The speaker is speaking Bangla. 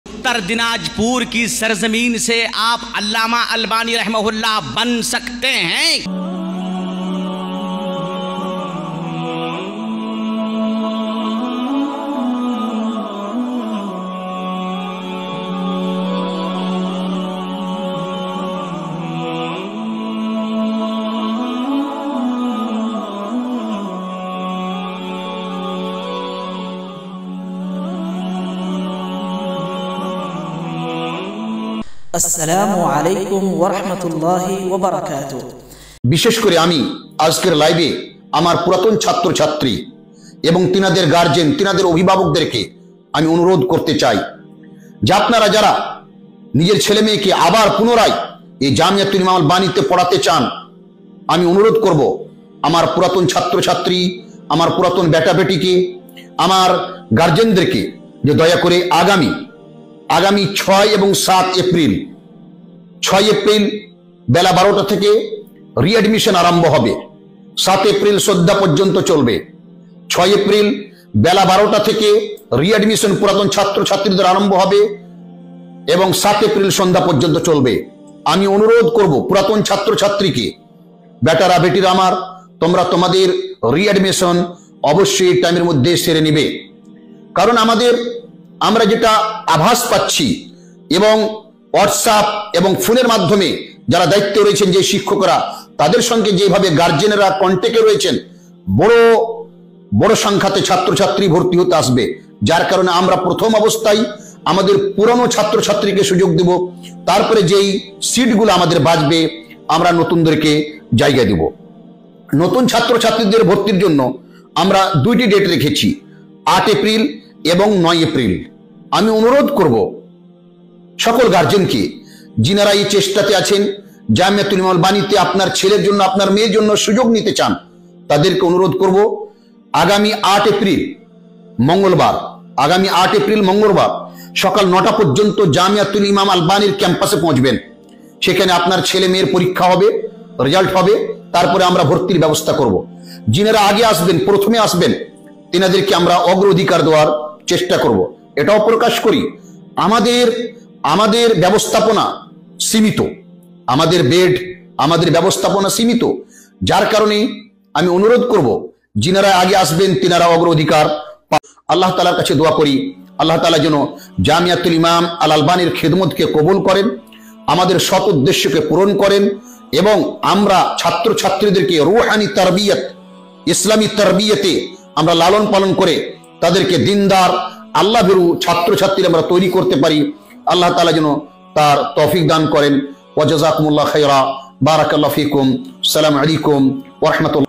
उत्तर दिनाजपुर की सरजमीन से आप अल्लामा अलबानी रहमहुल्लाह बन सकते हैं। আসসালামু আলাইকুম ওয়া রাহমাতুল্লাহি ওয়া বারাকাতুহু। বিশেষ করে আমি আজকের লাইভে আমার পুরাতন ছাত্রছাত্রী এবং তিনাদের গার্জেন, তিনাদের অভিভাবকদেরকে আমি অনুরোধ করতে চাই যে আপনারা যারা নিজের ছেলে মেয়েকে আবার পুনরায় এই জামিয়াতুল ইমাম আল-বানীতে পড়াতে চান, আমি অনুরোধ করব আমার পুরাতন ছাত্রছাত্রী, আমার পুরাতন বেটা বেটিকে, আমার গার্জেনদেরকে যে দয়া করে আগামী 6 এবং 7 এপ্রিল, 6 এপ্রিল বেলা 12টা থেকে রিঅ্যাডমিশন আরম্ভ হবে, 7 এপ্রিল সন্ধ্যা পর্যন্ত চলবে। 6 এপ্রিল বেলা 12টা থেকে রিঅ্যাডমিশন পুরাতন ছাত্রছাত্রীদের আরম্ভ হবে এবং 7 এপ্রিল সন্ধ্যা পর্যন্ত চলবে। আমি অনুরোধ করব পুরাতন ছাত্রছাত্রীকে, বেটারা বেটিরা আমার, তোমরা তোমাদের রিঅ্যাডমিশন অবশ্যই টাইমের মধ্যে সেরে নিবে। কারণ আমরা যেটা আভাস পাচ্ছি এবং হোয়াটসঅ্যাপ এবং ফোনের মাধ্যমে যারা দায়িত্বে রয়েছেন, যে শিক্ষকরা, তাদের সঙ্গে যেভাবে গার্জেনেরা কন্ট্যাক্টে রয়েছেন, বড় সংখ্যাতে ছাত্রছাত্রী ভর্তি হতে আসবে। যার কারণে আমরা প্রথম অবস্থায় আমাদের পুরনো ছাত্রছাত্রীকে সুযোগ দেব, তারপরে যেই সিটগুলো আমাদের বাঁচবে আমরা নতুনদেরকে জায়গা দেব। নতুন ছাত্রছাত্রীদের ভর্তির জন্য আমরা 2টি ডেট রেখেছি, 8 এপ্রিল এবং 9 এপ্রিল। আমি অনুরোধ করব সকল গার্জেনকে, যিনারা এই চেষ্টাতে আছেন জামিয়াতুল ইমাম আল-বানীতে আপনার ছেলের জন্য, আপনার মেয়ের জন্য সুযোগ নিতে চান, তাদেরকে অনুরোধ করব আগামী 8 এপ্রিল মঙ্গলবার সকাল 9টা পর্যন্ত জামিয়াতুল ইমাম আল-বানীর ক্যাম্পাসে পৌঁছবেন। সেখানে আপনার ছেলে মেয়ের পরীক্ষা হবে, রেজাল্ট হবে, তারপরে আমরা ভর্তির ব্যবস্থা করব। যিনারা আগে আসবেন, প্রথমে আসবেন, তিনাদেরকে আমরা অগ্রাধিকার দেওয়ার চেষ্টা করব। এটাও প্রকাশ করি আমাদের ব্যবস্থাপনা সীমিত, আমাদের বেড, আমাদের ব্যবস্থাপনা সীমিত। যার কারণে আমি অনুরোধ করব যিনারা আগে আসবেন তিনারা অগ্রাধিকার। আল্লাহ তাআলার কাছে দোয়া করি, আল্লাহ তাআলা যেন জামিয়াতুল ইমাম আল-বানীর খিদমতকে কবুল করেন, আমাদের সৎ উদ্দেশ্যকে পূরণ করেন এবং আমরা ছাত্রছাত্রীদেরকে রূহানি তারবিয়ত, ইসলামী তারবিয়তে আমরা লালন পালন করে তাদেরকে দিনদার, আল্লাহ ভীরু ছাত্রছাত্রী আমরা তৈরি করতে পারি। আল্লাহ তাআলা যেন তার তৌফিক দান করেন। ওয়া জাযাকুমুল্লাহু খায়রা, বারাকাল্লাহু ফিকুম, আসসালামু আলাইকুম ওয়া রাহমাতুল্লাহ।